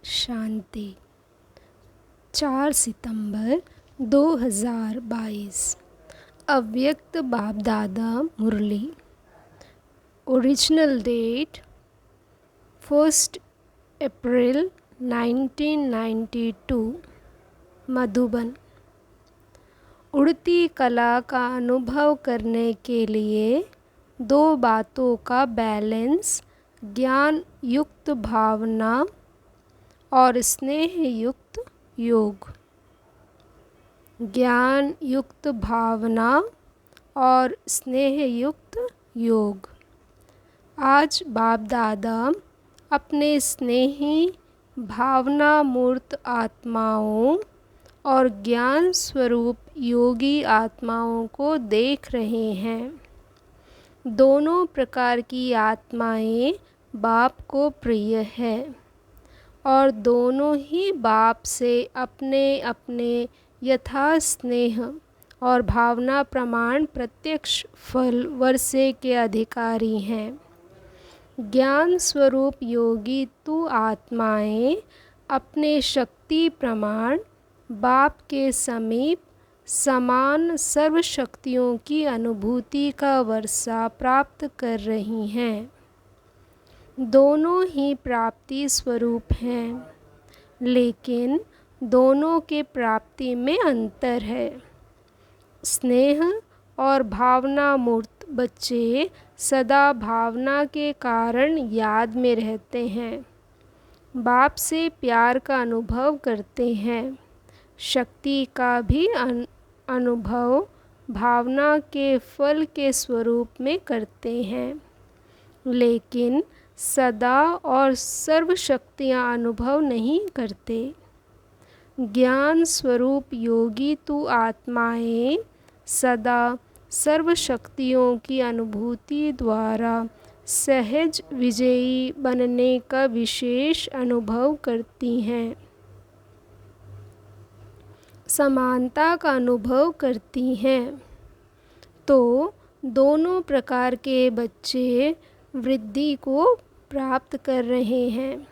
शांति। 4 सितंबर 2022। अव्यक्त बाप दादा मुरली। ओरिजिनल डेट 1 अप्रैल 1992। मधुबन। उड़ती कला का अनुभव करने के लिए 2 बातों का बैलेंस, ज्ञान युक्त भावना और स्नेह युक्त योग। ज्ञान युक्त भावना और स्नेह युक्त योग। आज बाप दादा अपने स्नेही भावना मूर्त आत्माओं और ज्ञान स्वरूप योगी आत्माओं को देख रहे हैं। दोनों प्रकार की आत्माएं बाप को प्रिय है और दोनों ही बाप से अपने अपने यथा स्नेह और भावना प्रमाण प्रत्यक्ष फल वर्षे के अधिकारी हैं। ज्ञान स्वरूप योगी तु आत्माएं अपने शक्ति प्रमाण बाप के समीप समान सर्व शक्तियों की अनुभूति का वर्षा प्राप्त कर रही हैं। दोनों ही प्राप्ति स्वरूप हैं, लेकिन दोनों के प्राप्ति में अंतर है। स्नेह और भावना मूर्त बच्चे सदा भावना के कारण याद में रहते हैं, बाप से प्यार का अनुभव करते हैं, शक्ति का भी अनुभव भावना के फल के स्वरूप में करते हैं, लेकिन सदा और सर्व शक्तियाँ अनुभव नहीं करते। ज्ञान स्वरूप योगी तु आत्माएं सदा सर्व शक्तियों की अनुभूति द्वारा सहज विजयी बनने का विशेष अनुभव करती हैं, समानता का अनुभव करती हैं। तो दोनों प्रकार के बच्चे वृद्धि को प्राप्त कर रहे हैं।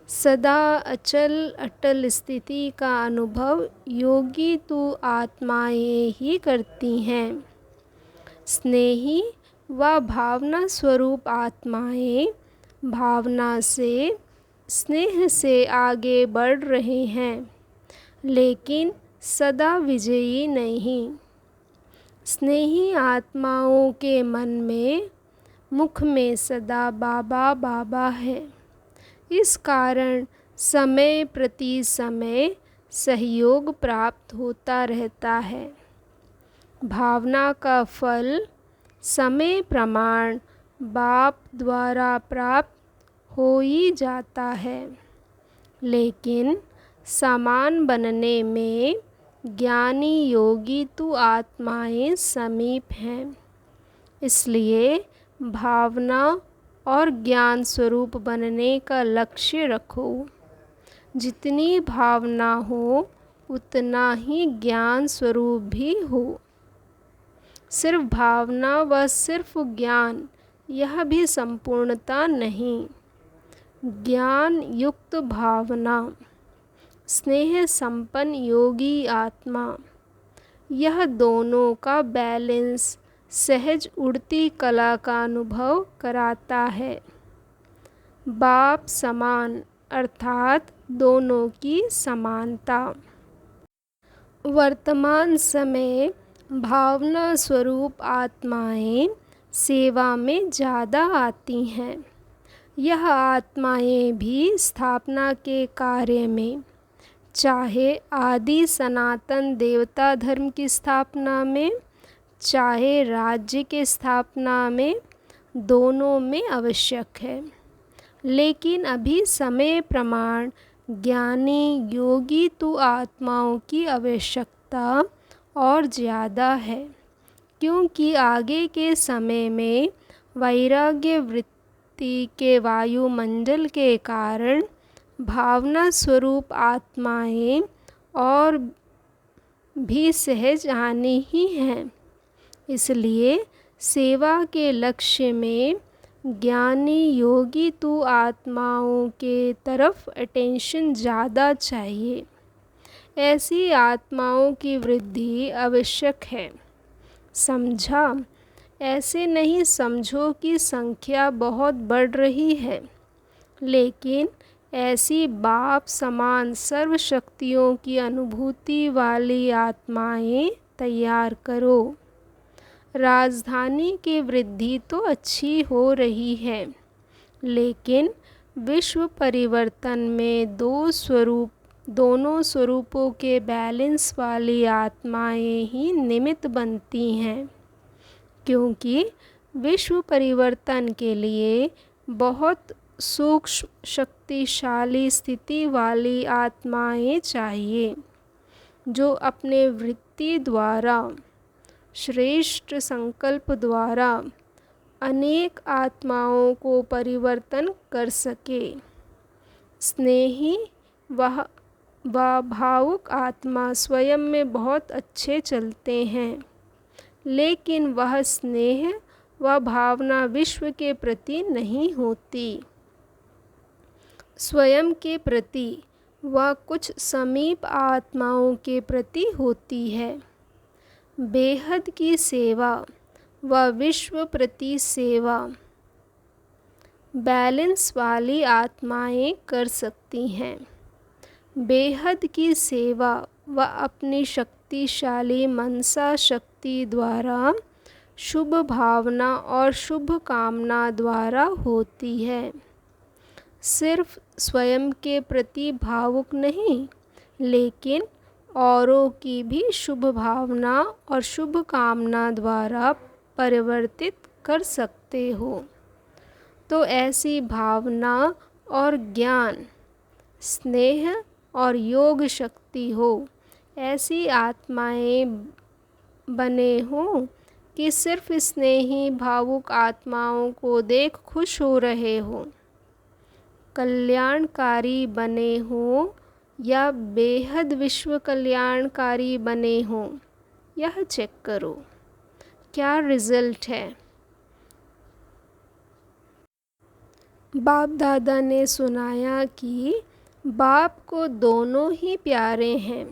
सदा अचल अटल स्थिति का अनुभव योगी तु आत्माएं ही करती हैं। स्नेही व भावना स्वरूप आत्माएं भावना से स्नेह से आगे बढ़ रहे हैं, लेकिन सदा विजयी नहीं। स्नेही आत्माओं के मन में मुख में सदा बाबा बाबा है। इस कारण समय प्रति समय सहयोग प्राप्त होता रहता है। भावना का फल समय प्रमाण बाप द्वारा प्राप्त हो ही जाता है, लेकिन समान बनने में ज्ञानी योगी तु आत्माएं समीप हैं। इसलिए भावना और ज्ञान स्वरूप बनने का लक्ष्य रखो। जितनी भावना हो उतना ही ज्ञान स्वरूप भी हो। सिर्फ भावना व सिर्फ ज्ञान यह भी संपूर्णता नहीं। ज्ञान युक्त भावना, स्नेह संपन्न योगी आत्मा, यह दोनों का बैलेंस सहज उड़ती कला का अनुभव कराता है। बाप समान अर्थात दोनों की समानता। वर्तमान समय भावना स्वरूप आत्माएं सेवा में ज़्यादा आती हैं। यह आत्माएं भी स्थापना के कार्य में, चाहे आदि सनातन देवता धर्म की स्थापना में, चाहे राज्य के स्थापना में, दोनों में आवश्यक है। लेकिन अभी समय प्रमाण ज्ञानी योगी तु आत्माओं की आवश्यकता और ज़्यादा है, क्योंकि आगे के समय में वैराग्य वृत्ति के वायुमंडल के कारण भावना स्वरूप आत्माएं और भी सहज आनी ही हैं। इसलिए सेवा के लक्ष्य में ज्ञानी योगी तो आत्माओं के तरफ अटेंशन ज़्यादा चाहिए। ऐसी आत्माओं की वृद्धि आवश्यक है। समझा? ऐसे नहीं समझो कि संख्या बहुत बढ़ रही है, लेकिन ऐसी बाप समान सर्व शक्तियों की अनुभूति वाली आत्माएं तैयार करो। राजधानी की वृद्धि तो अच्छी हो रही है, लेकिन विश्व परिवर्तन में दोनों स्वरूपों के बैलेंस वाली आत्माएं ही निमित्त बनती हैं, क्योंकि विश्व परिवर्तन के लिए बहुत सूक्ष्म शक्तिशाली स्थिति वाली आत्माएं चाहिए, जो अपने वृत्ति द्वारा, श्रेष्ठ संकल्प द्वारा अनेक आत्माओं को परिवर्तन कर सके। स्नेही व भावुक आत्मा स्वयं में बहुत अच्छे चलते हैं, लेकिन वह स्नेह व भावना विश्व के प्रति नहीं होती। स्वयं के प्रति व कुछ समीप आत्माओं के प्रति होती है। बेहद की सेवा व विश्व प्रति सेवा बैलेंस वाली आत्माएं कर सकती हैं। बेहद की सेवा व अपनी शक्तिशाली मनसा शक्ति द्वारा, शुभ भावना और शुभ कामना द्वारा होती है। सिर्फ स्वयं के प्रति भावुक नहीं, लेकिन औरों की भी शुभ भावना और शुभ कामना द्वारा परिवर्तित कर सकते हो। तो ऐसी भावना और ज्ञान, स्नेह और योग शक्ति हो, ऐसी आत्माएं बने हो कि सिर्फ स्नेही भावुक आत्माओं को देख खुश हो रहे हो। कल्याणकारी बने हो या बेहद विश्व कल्याणकारी बने हो, यह चेक करो क्या रिजल्ट है। बाप दादा ने सुनाया कि बाप को दोनों ही प्यारे हैं।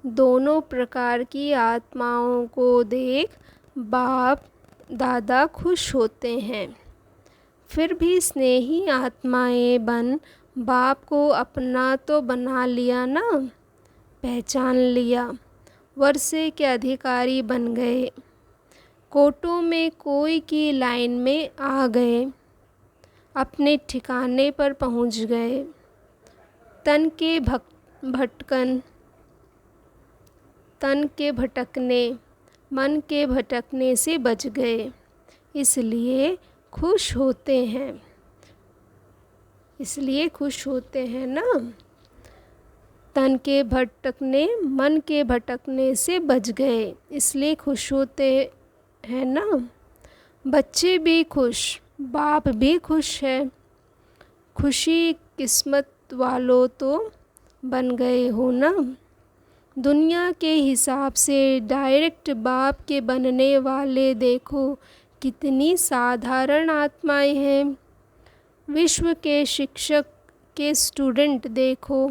दोनों प्रकार की आत्माओं को देख बाप दादा खुश होते हैं। फिर भी स्नेही आत्माएं बन बाप को अपना तो बना लिया ना, पहचान लिया, वर्षे के अधिकारी बन गए, कोटों में कोई की लाइन में आ गए, अपने ठिकाने पर पहुंच गए। तन के भटकने, मन के भटकने से बच गए, इसलिए खुश होते हैं ना। तन के भटकने, मन के भटकने से बच गए, इसलिए खुश होते हैं ना। बच्चे भी खुश, बाप भी खुश है। खुशी किस्मत वालों तो बन गए हो ना। दुनिया के हिसाब से डायरेक्ट बाप के बनने वाले देखो कितनी साधारण आत्माएं हैं। विश्व के शिक्षक के स्टूडेंट देखो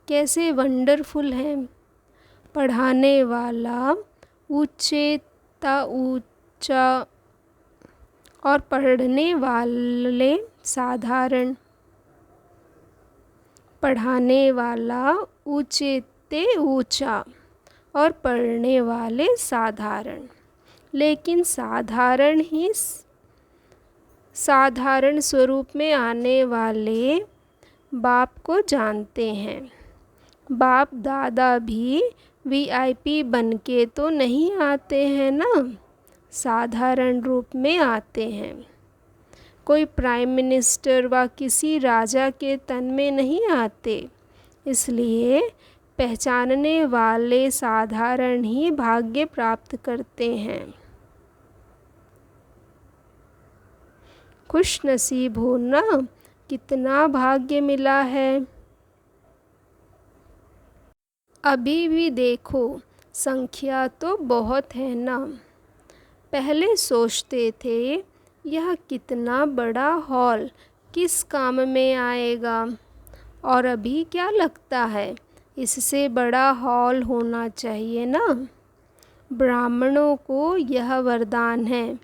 कैसे वंडरफुल हैं। पढ़ाने वाला ऊंचा और पढ़ने वाले साधारण। पढ़ाने वाला ऊंचा और पढ़ने वाले साधारण, लेकिन साधारण स्वरूप में आने वाले बाप को जानते हैं। बाप दादा भी वीआईपी बनके तो नहीं आते हैं ना, साधारण रूप में आते हैं। कोई प्राइम मिनिस्टर व किसी राजा के तन में नहीं आते, इसलिए पहचानने वाले साधारण ही भाग्य प्राप्त करते हैं। खुश नसीब हो ना, कितना भाग्य मिला है। अभी भी देखो संख्या तो बहुत है ना। पहले सोचते थे यह कितना बड़ा हॉल किस काम में आएगा? और अभी क्या लगता है, इससे बड़ा हॉल होना चाहिए ना? ब्राह्मणों को यह वरदान है,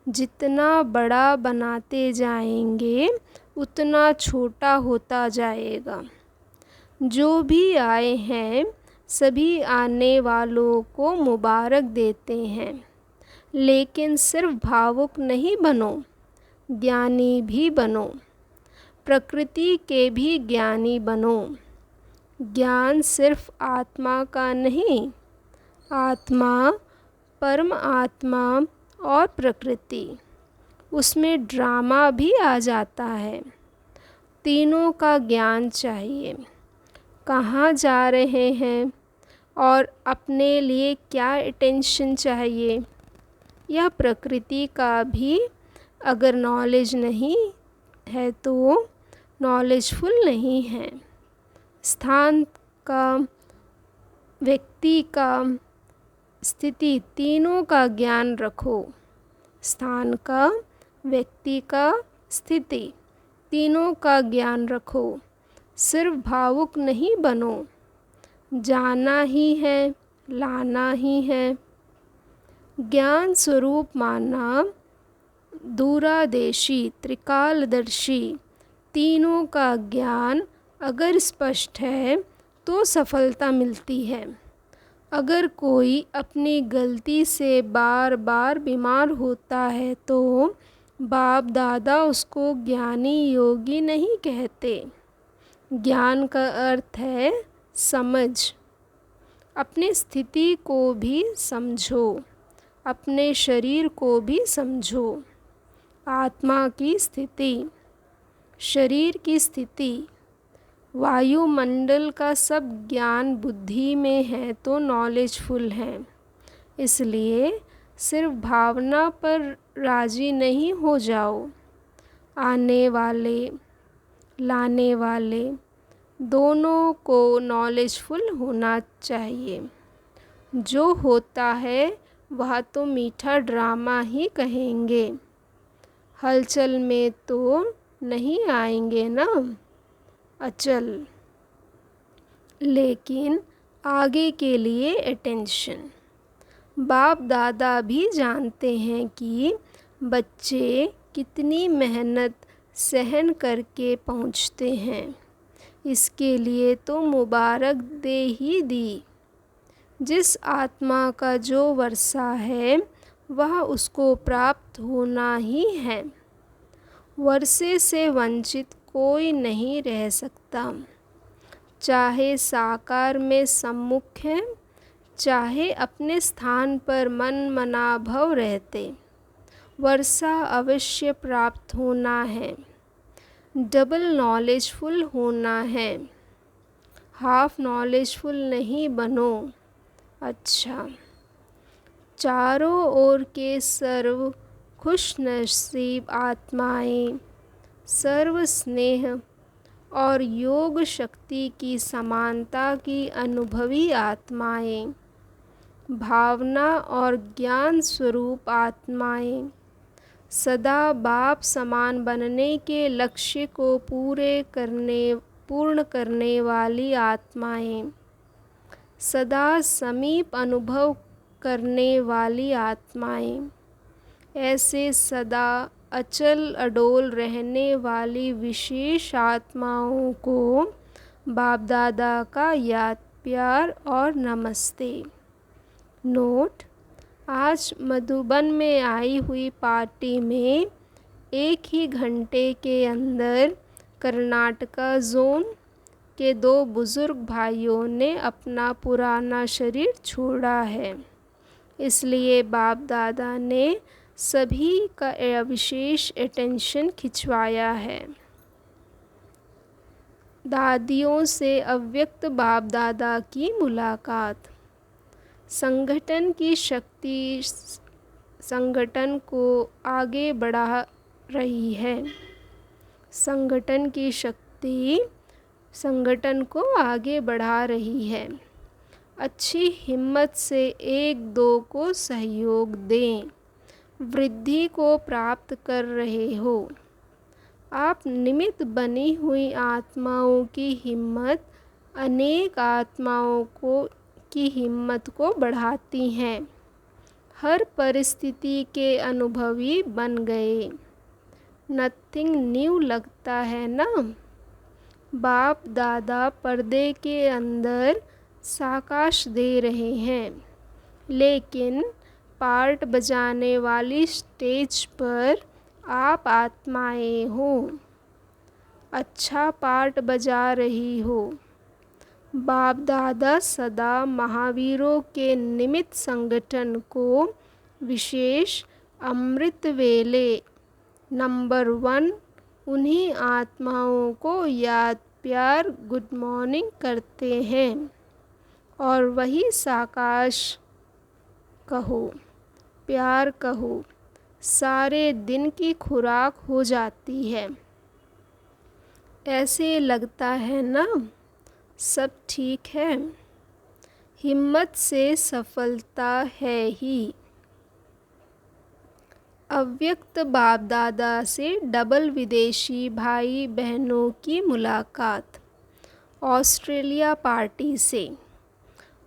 जितना बड़ा बनाते जाएंगे उतना छोटा होता जाएगा। जो भी आए हैं सभी आने वालों को मुबारक देते हैं, लेकिन सिर्फ भावुक नहीं बनो, ज्ञानी भी बनो। प्रकृति के भी ज्ञानी बनो। ज्ञान सिर्फ आत्मा का नहीं, आत्मा, परम आत्मा और प्रकृति, उसमें ड्रामा भी आ जाता है। तीनों का ज्ञान चाहिए। कहाँ जा रहे हैं और अपने लिए क्या अटेंशन चाहिए, यह प्रकृति का भी अगर नॉलेज नहीं है तो नॉलेजफुल नहीं है। स्थान का, व्यक्ति का, स्थिति, तीनों का ज्ञान रखो। स्थान का, व्यक्ति का, स्थिति, तीनों का ज्ञान रखो। सिर्फ भावुक नहीं बनो। जाना ही है, लाना ही है। ज्ञान स्वरूप माना, दूरादेशी, त्रिकालदर्शी, तीनों का ज्ञान अगर स्पष्ट है तो सफलता मिलती है। अगर कोई अपनी गलती से बार बार बीमार होता है तो बाप दादा उसको ज्ञानी योगी नहीं कहते। ज्ञान का अर्थ है समझ। अपनी स्थिति को भी समझो, अपने शरीर को भी समझो। आत्मा की स्थिति, शरीर की स्थिति, वायुमंडल का सब ज्ञान बुद्धि में है तो नॉलेजफुल है। इसलिए सिर्फ भावना पर राजी नहीं हो जाओ। आने वाले, लाने वाले, दोनों को नॉलेजफुल होना चाहिए। जो होता है वह तो मीठा ड्रामा ही कहेंगे, हलचल में तो नहीं आएंगे ना अचल। लेकिन आगे के लिए अटेंशन। बाप दादा भी जानते हैं कि बच्चे कितनी मेहनत सहन करके पहुँचते हैं। इसके लिए तो मुबारक दे ही दी। जिस आत्मा का जो वर्षा है वह उसको प्राप्त होना ही है। वर्षे से वंचित कोई नहीं रह सकता, चाहे साकार में सम्मुख है, चाहे अपने स्थान पर मन मनाभव रहते। वर्षा अवश्य प्राप्त होना है। डबल नॉलेजफुल होना है, हाफ नॉलेजफुल नहीं बनो। अच्छा, चारों ओर के सर्व खुश नसीब आत्माएं, सर्व स्नेह और योग शक्ति की समानता की अनुभवी आत्माएं, भावना और ज्ञान स्वरूप आत्माएं, सदा बाप समान बनने के लक्ष्य को पूर्ण करने वाली आत्माएं, सदा समीप अनुभव करने वाली आत्माएं, ऐसे सदा अचल अडोल रहने वाली विशेष आत्माओं को बाप दादा का याद प्यार और नमस्ते। नोट: आज मधुबन में आई हुई पार्टी में एक ही घंटे के अंदर कर्नाटका जोन के 2 बुज़ुर्ग भाइयों ने अपना पुराना शरीर छोड़ा है। इसलिए बाप दादा ने सभी का विशेष अटेंशन खिंचवाया है। दादियों से अव्यक्त बाप दादा की मुलाकात। संगठन की शक्ति संगठन को आगे बढ़ा रही है। संगठन की शक्ति संगठन को आगे बढ़ा रही है। अच्छी हिम्मत से 1-2 को सहयोग दें। वृद्धि को प्राप्त कर रहे हो। आप निमित्त बनी हुई आत्माओं की हिम्मत अनेक आत्माओं की हिम्मत को बढ़ाती हैं। हर परिस्थिति के अनुभवी बन गए। नथिंग न्यू लगता है ना। बाप दादा पर्दे के अंदर साकाश दे रहे हैं, लेकिन पार्ट बजाने वाली स्टेज पर आप आत्माएं हो। अच्छा पार्ट बजा रही हो। बाप दादा सदा महावीरों के निमित्त संगठन को विशेष अमृत वेले नंबर 1 उन्हीं आत्माओं को याद प्यार गुड मॉर्निंग करते हैं और वही साकाश कहो, प्यार कहो, सारे दिन की खुराक हो जाती है। ऐसे लगता है ना सब ठीक है। हिम्मत से सफलता है ही। अव्यक्त बाप दादा से डबल विदेशी भाई बहनों की मुलाकात। ऑस्ट्रेलिया पार्टी से।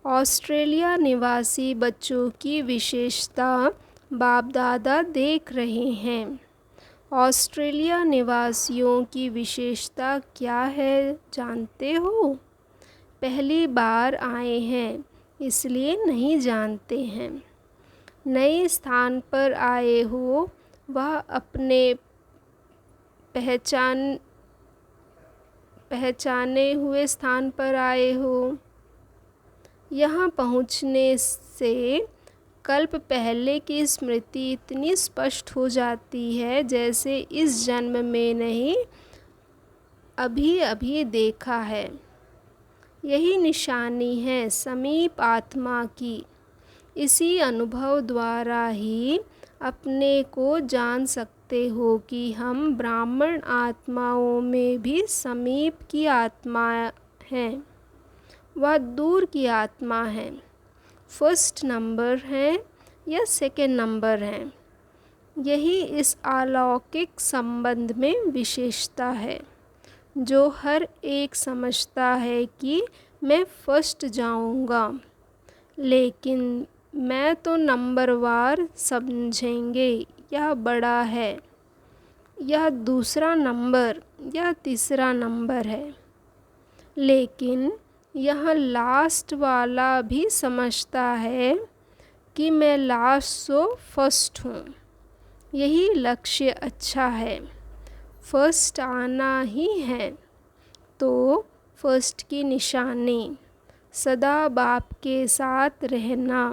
ऑस्ट्रेलिया निवासी बच्चों की विशेषता बाप दादा देख रहे हैं। ऑस्ट्रेलिया निवासियों की विशेषता क्या है जानते हो? पहली बार आए हैं इसलिए नहीं जानते हैं। नए स्थान पर आए हो, वह अपने पहचाने हुए स्थान पर आए हो। यहाँ पहुँचने से कल्प पहले की स्मृति इतनी स्पष्ट हो जाती है जैसे इस जन्म में नहीं, अभी अभी देखा है। यही निशानी है समीप आत्मा की। इसी अनुभव द्वारा ही अपने को जान सकते हो कि हम ब्राह्मण आत्माओं में भी समीप की आत्मा हैं। वह दूर की आत्मा है, फर्स्ट नंबर है या सेकंड नंबर है। यही इस अलौकिक संबंध में विशेषता है, जो हर एक समझता है कि मैं फर्स्ट जाऊंगा, लेकिन मैं तो नंबरवार समझेंगे। यह बड़ा है, यह दूसरा नंबर, यह तीसरा नंबर है। लेकिन यह लास्ट वाला भी समझता है कि मैं लास्ट सो फर्स्ट हूँ। यही लक्ष्य अच्छा है, फर्स्ट आना ही है। तो फर्स्ट की निशानी सदा बाप के साथ रहना।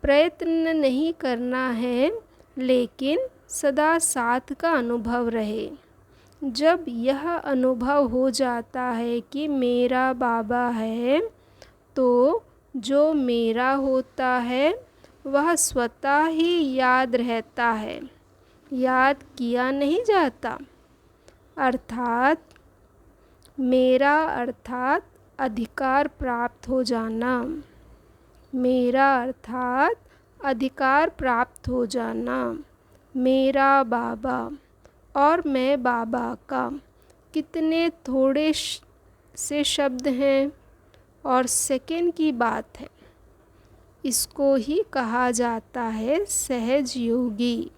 प्रयत्न नहीं करना है, लेकिन सदा साथ का अनुभव रहे। जब यह अनुभव हो जाता है कि मेरा बाबा है, तो जो मेरा होता है वह स्वतः ही याद रहता है, याद किया नहीं जाता। अर्थात मेरा अर्थात अधिकार प्राप्त हो जाना। मेरा अर्थात अधिकार प्राप्त हो जाना। मेरा बाबा और मैं बाबा का कितने थोड़े से शब्द हैं और सेकंड की बात है। इसको ही कहा जाता है सहज योगी।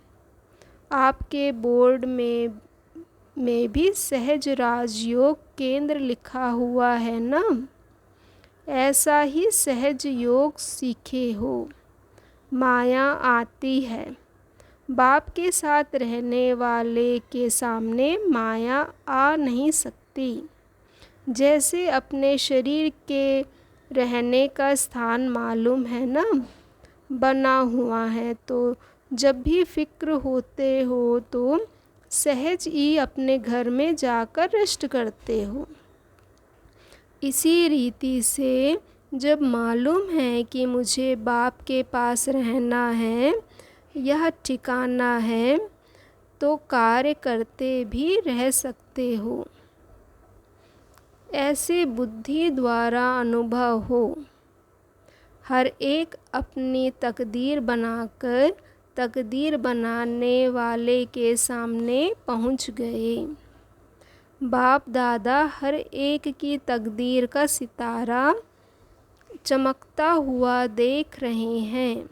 आपके बोर्ड में भी सहज राजयोग केंद्र लिखा हुआ है ना। ऐसा ही सहज योग सीखे हो। माया आती है। बाप के साथ रहने वाले के सामने माया आ नहीं सकती। जैसे अपने शरीर के रहने का स्थान मालूम है ना, बना हुआ है, तो जब भी फिक्र होते हो तो सहज ही अपने घर में जाकर रेस्ट करते हो। इसी रीति से जब मालूम है कि मुझे बाप के पास रहना है, यह ठिकाना है, तो कार्य करते भी रह सकते हो। ऐसे बुद्धि द्वारा अनुभव हो। हर एक अपनी तकदीर बनाकर तकदीर बनाने वाले के सामने पहुंच गए। बाप दादा हर एक की तकदीर का सितारा चमकता हुआ देख रहे हैं।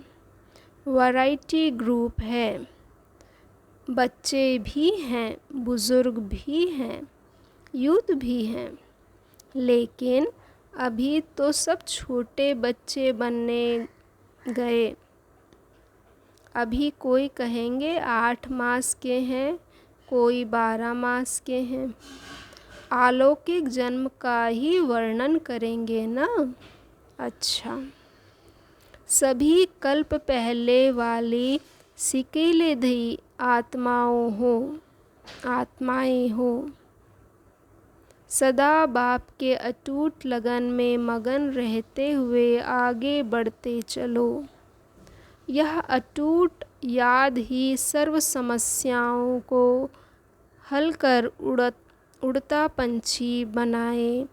वैरायटी ग्रुप है, बच्चे भी हैं, बुज़ुर्ग भी हैं, यूथ भी हैं, लेकिन अभी तो सब छोटे बच्चे बनने गए। अभी कोई कहेंगे 8 मास के हैं, कोई 12 मास के हैं। अलौकिक जन्म का ही वर्णन करेंगे ना? अच्छा, सभी कल्प पहले वाली सिकेलेधी आत्माएं हो। सदा बाप के अटूट लगन में मगन रहते हुए आगे बढ़ते चलो। यह अटूट याद ही सर्व समस्याओं को हल कर उड़ता पंछी बनाए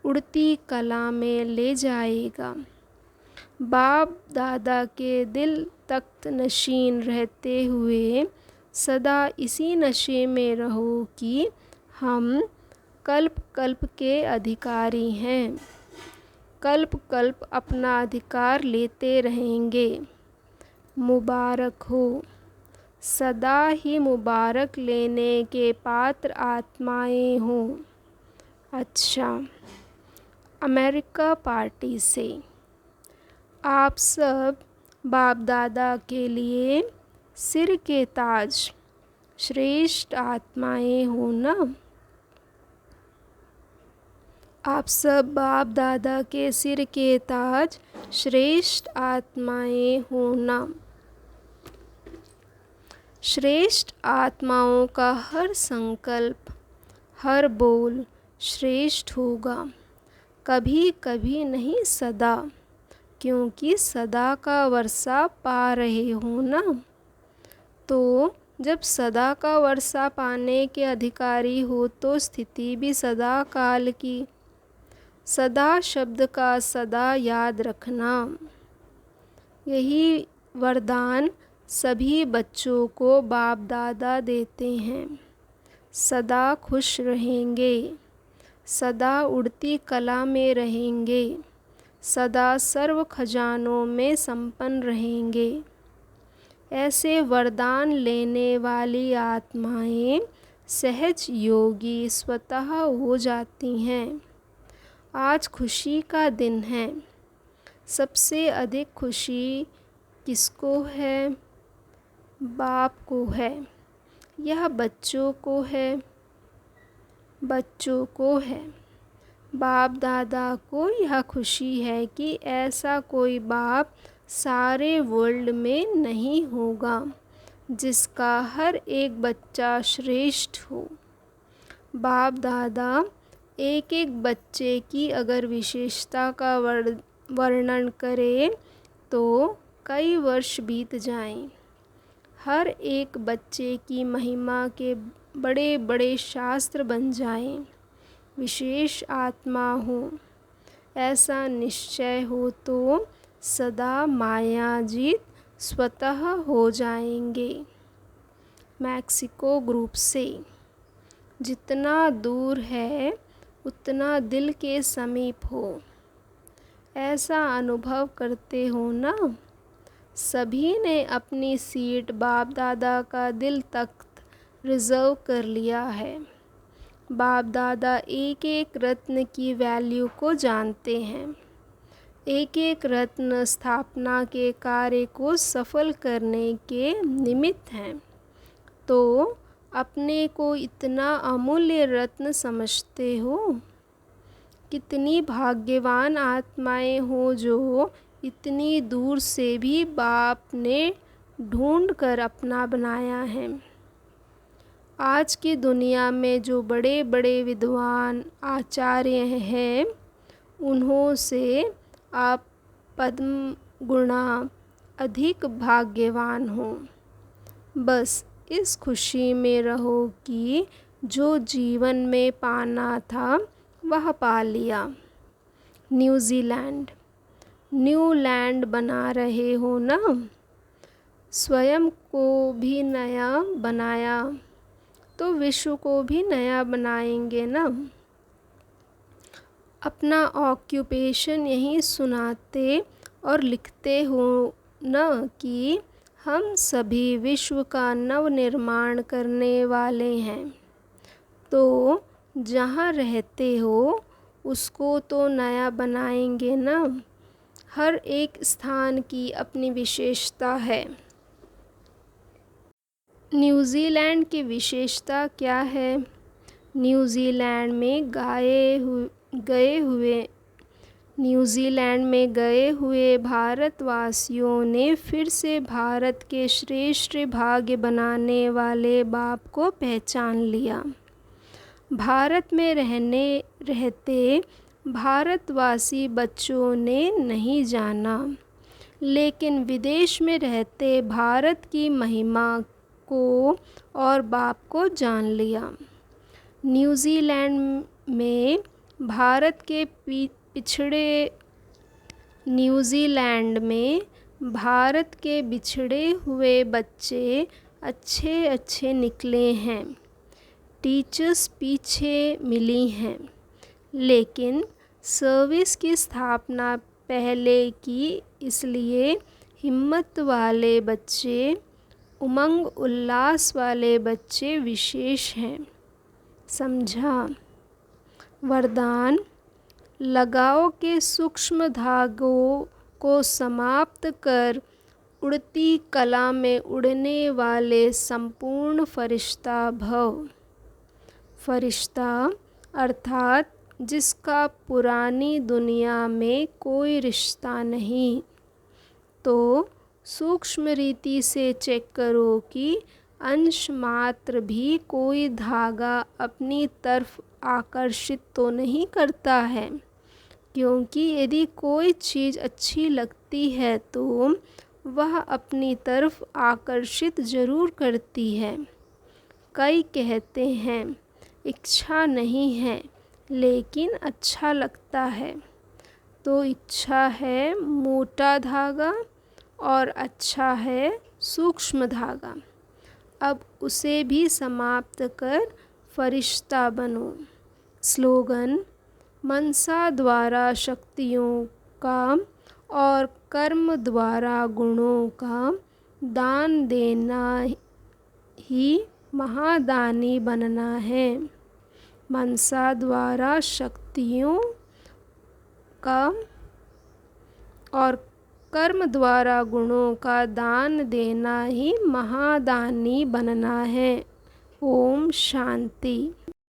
उड़ती कला में ले जाएगा। बाप दादा के दिल तख्त नशीन रहते हुए सदा इसी नशे में रहो कि हम कल्प कल्प के अधिकारी हैं। कल्प कल्प अपना अधिकार लेते रहेंगे। मुबारक हो, सदा ही मुबारक लेने के पात्र आत्माएं हो। अच्छा, अमेरिका पार्टी से आप सब बाप दादा के लिए सिर के ताज श्रेष्ठ आत्माएं हो ना? आप सब बाप दादा के सिर के ताज श्रेष्ठ आत्माएं हो ना? श्रेष्ठ आत्माओं का हर संकल्प, हर बोल श्रेष्ठ होगा। कभी कभी नहीं, सदा, क्योंकि सदा का वर्षा पा रहे हो ना। तो जब सदा का वर्षा पाने के अधिकारी हो तो स्थिति भी सदा काल की। सदा शब्द का सदा याद रखना, यही वरदान सभी बच्चों को बाप दादा देते हैं। सदा खुश रहेंगे, सदा उड़ती कला में रहेंगे, सदा सर्व खजानों में संपन्न रहेंगे। ऐसे वरदान लेने वाली आत्माएं सहज योगी स्वतः हो जाती हैं। आज खुशी का दिन है। सबसे अधिक खुशी किसको है? बाप को है। यह बच्चों को है, बच्चों को है। बाप दादा को यह खुशी है कि ऐसा कोई बाप सारे वर्ल्ड में नहीं होगा जिसका हर एक बच्चा श्रेष्ठ हो। बाप दादा एक एक बच्चे की अगर विशेषता का वर्णन करें तो कई वर्ष बीत जाएं। हर एक बच्चे की महिमा के बड़े बड़े शास्त्र बन जाएं। विशेष आत्मा हो, ऐसा निश्चय हो तो सदा मायाजीत स्वतः हो जाएंगे। मैक्सिको ग्रुप से जितना दूर है उतना दिल के समीप हो, ऐसा अनुभव करते हो ना? सभी ने अपनी सीट बाप दादा का दिल तख्त रिजर्व कर लिया है। बाप दादा एक एक रत्न की वैल्यू को जानते हैं। एक एक रत्न स्थापना के कार्य को सफल करने के निमित्त हैं। तो अपने को इतना अमूल्य रत्न समझते हो? कितनी भाग्यवान आत्माएं हो जो इतनी दूर से भी बाप ने ढूंढ कर अपना बनाया है। आज की दुनिया में जो बड़े बड़े विद्वान आचार्य हैं, उन्हों से आप पद्म गुणा अधिक भाग्यवान हो। बस इस खुशी में रहो कि जो जीवन में पाना था वह पा लिया। न्यूजीलैंड न्यू लैंड बना रहे हो ना? स्वयं को भी नया बनाया तो विश्व को भी नया बनाएंगे ना। अपना ऑक्यूपेशन यही सुनाते और लिखते हो न कि हम सभी विश्व का नव निर्माण करने वाले हैं। तो जहाँ रहते हो उसको तो नया बनाएंगे ना। हर एक स्थान की अपनी विशेषता है। न्यूज़ीलैंड की विशेषता क्या है? न्यूज़ीलैंड में गए हुए भारतवासियों ने फिर से भारत के श्रेष्ठ भाग्य बनाने वाले बाप को पहचान लिया। भारत में रहते भारतवासी बच्चों ने नहीं जाना, लेकिन विदेश में रहते भारत की महिमा को और बाप को जान लिया। न्यूज़ीलैंड में भारत के बिछड़े हुए बच्चे अच्छे निकले हैं। टीचर्स पीछे मिली हैं, लेकिन सर्विस की स्थापना पहले की, इसलिए हिम्मत वाले बच्चे, उमंग उल्लास वाले बच्चे विशेष हैं। समझा? वरदान: लगाव के सूक्ष्म धागों को समाप्त कर उड़ती कला में उड़ने वाले संपूर्ण फरिश्ता भव। फरिश्ता अर्थात जिसका पुरानी दुनिया में कोई रिश्ता नहीं। तो सूक्ष्म रीति से चेक करो कि अंश मात्र भी कोई धागा अपनी तरफ आकर्षित तो नहीं करता है, क्योंकि यदि कोई चीज़ अच्छी लगती है तो वह अपनी तरफ आकर्षित ज़रूर करती है। कई कहते हैं इच्छा नहीं है लेकिन अच्छा लगता है। तो इच्छा है मोटा धागा और अच्छा है सूक्ष्म धागा। अब उसे भी समाप्त कर फरिश्ता बनो। स्लोगन: मनसा द्वारा शक्तियों का और कर्म द्वारा गुणों का दान देना ही महादानी बनना है। मनसा द्वारा शक्तियों का और कर्म द्वारा गुणों का दान देना ही महादानी बनना है। ओम शांति।